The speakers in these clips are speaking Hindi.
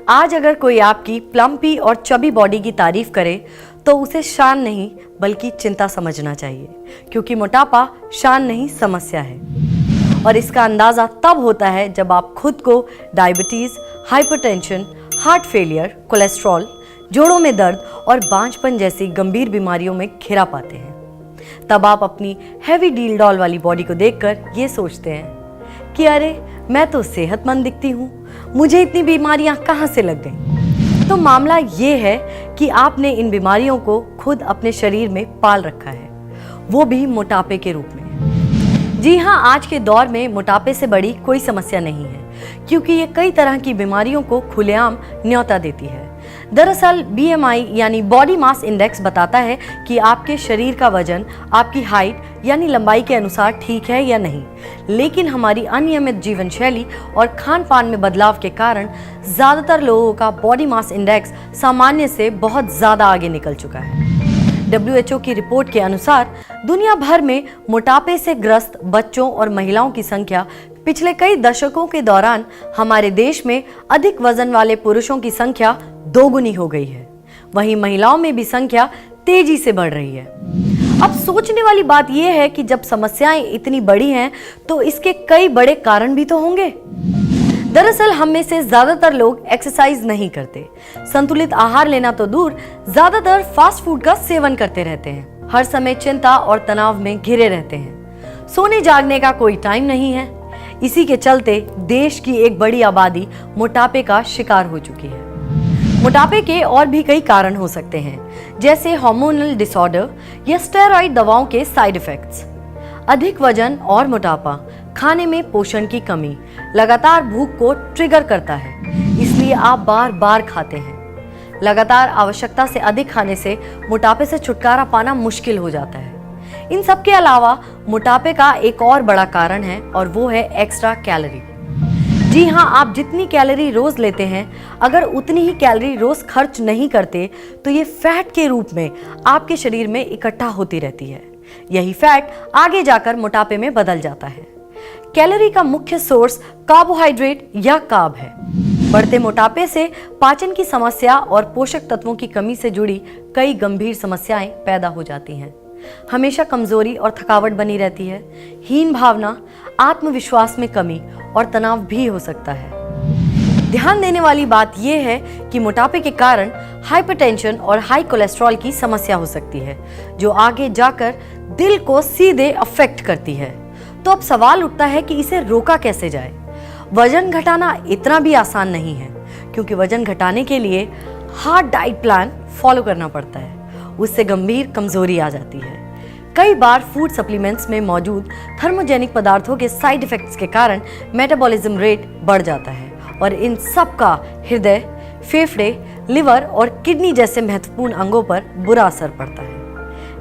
आज अगर कोई आपकी प्लम्पी और चबी बॉडी की तारीफ करे तो उसे शान नहीं बल्कि चिंता समझना चाहिए, क्योंकि मोटापा शान नहीं समस्या है। और इसका अंदाज़ा तब होता है जब आप खुद को diabetes, hypertension, heart failure, cholesterol, जोड़ों में दर्द और बांझपन जैसी गंभीर बीमारियों में घिरा पाते हैं। तब आप अपनी हैवी डील डॉल वाली बॉडी को देखकर ये सोचते हैं कि अरे मैं तो सेहतमंद दिखती हूँ, मुझे इतनी बीमारियाँ कहाँ से लग गईं। तो मामला ये है कि आपने इन बीमारियों को खुद अपने शरीर में पाल रखा है, वो भी मोटापे के रूप में। जी हाँ, आज के दौर में मोटापे से बड़ी कोई समस्या नहीं है, क्योंकि ये कई तरह की बीमारियों को खुलेआम न्योता देती है। दरअसल BMI यानी बॉडी मास इंडेक्स बताता है कि आपके शरीर का वजन आपकी हाइट यानी लंबाई के अनुसार ठीक है या नहीं, लेकिन हमारी अनियमित जीवन शैली और खान पान में बदलाव के कारण ज़्यादातर लोगों का बॉडी मास इंडेक्स सामान्य से बहुत ज़्यादा आगे निकल चुका है। WHO की रिपोर्ट के अनुसार दुनिया भर में मोटापे से ग्रस्त बच्चों और महिलाओं की संख्या पिछले कई दशकों के दौरान हमारे देश में अधिक वजन वाले पुरुषों की संख्या दोगुनी हो गई है। वहीं महिलाओं में भी संख्या तेजी से बढ़ रही है। अब सोचने वाली बात यह है कि जब समस्याएं इतनी बड़ी हैं तो इसके कई बड़े कारण भी तो होंगे। दरअसल हम में से ज्यादातर लोग एक्सरसाइज नहीं करते, संतुलित आहार लेना तो दूर, ज्यादातर फास्ट फूड का सेवन करते रहते हैं, हर समय चिंता और तनाव में घिरे रहते हैं, सोने जागने का कोई टाइम नहीं है। इसी के चलते देश की एक बड़ी आबादी मोटापे का शिकार हो चुकी है। मोटापे के और भी कई कारण हो सकते हैं, जैसे हार्मोनल डिसऑर्डर या स्टेरॉइड दवाओं के साइड इफेक्ट्स। अधिक वजन और मोटापा, खाने में पोषण की कमी, लगातार भूख को ट्रिगर करता है, इसलिए आप बार बार खाते हैं। लगातार आवश्यकता से अधिक खाने से मोटापे से छुटकारा पाना मुश्किल हो जाता है। इन सब के अलावा मोटापे का एक और बड़ा कारण है और वो है एक्स्ट्रा कैलोरी। जी हाँ, आप जितनी कैलोरी रोज लेते हैं, अगर उतनी ही कैलोरी रोज खर्च नहीं करते तो ये फैट के रूप में आपके शरीर में इकट्ठा होती रहती है। यही फैट आगे जाकर मोटापे में बदल जाता है। कैलोरी का मुख्य सोर्स कार्बोहाइड्रेट या कार्ब है। बढ़ते मोटापे से पाचन की समस्या और पोषक तत्वों की कमी से जुड़ी कई गंभीर समस्याएं पैदा हो जाती हैं। हमेशा कमजोरी और थकावट बनी रहती है, हीन भावना, आत्मविश्वास में कमी और तनाव भी हो सकता है। ध्यान देने वाली बात यह है कि मोटापे के कारण हाइपरटेंशन और हाई कोलेस्ट्रॉल की समस्या हो सकती है, जो आगे जाकर दिल को सीधे अफेक्ट करती है। तो अब सवाल उठता है कि इसे रोका कैसे जाए। वजन घटाना इतना भी आसान नहीं है, क्योंकि वजन घटाने के लिए हार्ड डाइट प्लान फॉलो करना पड़ता है, उससे गंभीर कमजोरी आ जाती है। कई बार फूड सप्लीमेंट्स में मौजूद थर्मोजेनिक पदार्थों के साइड इफेक्ट्स के कारण मेटाबॉलिज्म रेट बढ़ जाता है और इन सब का हृदय, फेफड़े, लिवर और किडनी जैसे महत्वपूर्ण अंगों पर बुरा असर पड़ता है।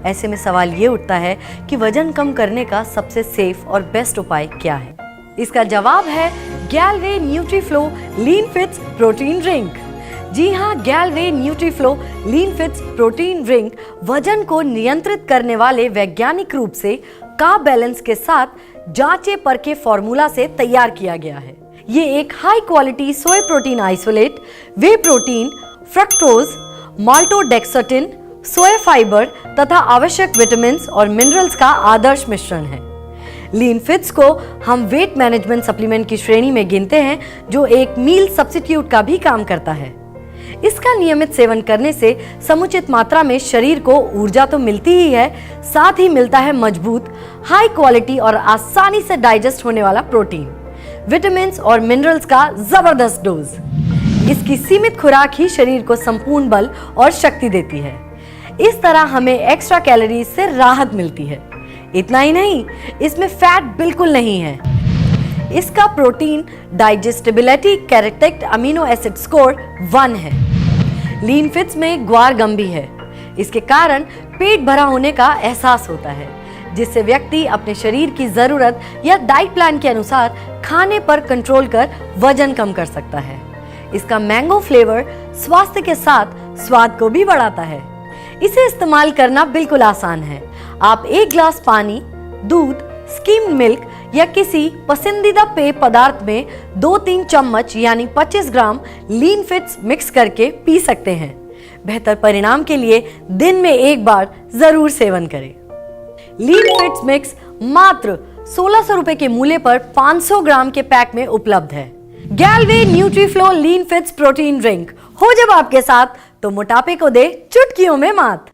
ऐसे में सवाल ये उठता है कि वजन कम करने का सबसे सेफ और बेस्ट उपाय क्या है। इसका जवाब है गैलवे न्यूट्रीफ्लो लीन फिट्स प्रोटीन ड्रिंक। जी हाँ, गैलवे न्यूट्रीफ्लो लीन फिट्स प्रोटीन ड्रिंक वजन को नियंत्रित करने वाले वैज्ञानिक रूप से कार्ब बैलेंस के साथ जांचे परखे फॉर्मूला से तैयार किया गया है। ये एक high quality soy protein isolate, whey protein, fructose, maltodextrin, soya fibre तथा आवश्यक विटामिन और मिनरल्स का आदर्श मिश्रण है। लीन फिट्स को हम वेट मैनेजमेंट सप्लीमेंट की श्रेणी में गिनते हैं, जो एक मील सब्स्टिट्यूट का भी काम करता है। इसका नियमित सेवन करने से समुचित मात्रा में शरीर को ऊर्जा तो मिलती ही है, साथ ही मिलता है मजबूत, हाई क्वालिटी और आसानी से डाइजेस्ट होने वाला प्रोटीन, विटामिन और मिनरल्स का जबरदस्त डोज। इसकी सीमित खुराक ही शरीर को संपूर्ण बल और शक्ति देती है। इस तरह हमें एक्स्ट्रा कैलोरीज से राहत मिलती है। इतना ही नहीं, इसमें फैट बिल्कुल नहीं है। इसका protein digestibility characteristic amino acid score 1 है। लीन फिट्स में ग्वार गम भी है। इसके कारण पेट भरा होने का एहसास होता है, जिससे व्यक्ति अपने शरीर की जरूरत या डाइट प्लान के अनुसार खाने पर कंट्रोल कर वजन कम कर सकता है। इसका मैंगो फ्लेवर स्वास्थ्य के साथ स्वाद को भी बढ़ाता है। इसे इस्तेमाल करना बिल्कुल आसान है। आप 1 ग्लास पानी, दूध, स्किम्ड मिल्क या किसी पसंदीदा पेय पदार्थ में 2-3 चम्मच यानी 25 ग्राम लीन फिट्स मिक्स करके पी सकते हैं। बेहतर परिणाम के लिए दिन में एक बार जरूर सेवन करें। लीन फिट्स मिक्स मात्र 1600 रुपए के मूल्य पर 500 ग्राम के पैक में उपलब्ध है। गैलवे न्यूट्रीफ्लो लीन फिट्स प्रोटीन ड्रिंक हो जब आपके साथ तो मोटापे को दे चुटकियों में मात।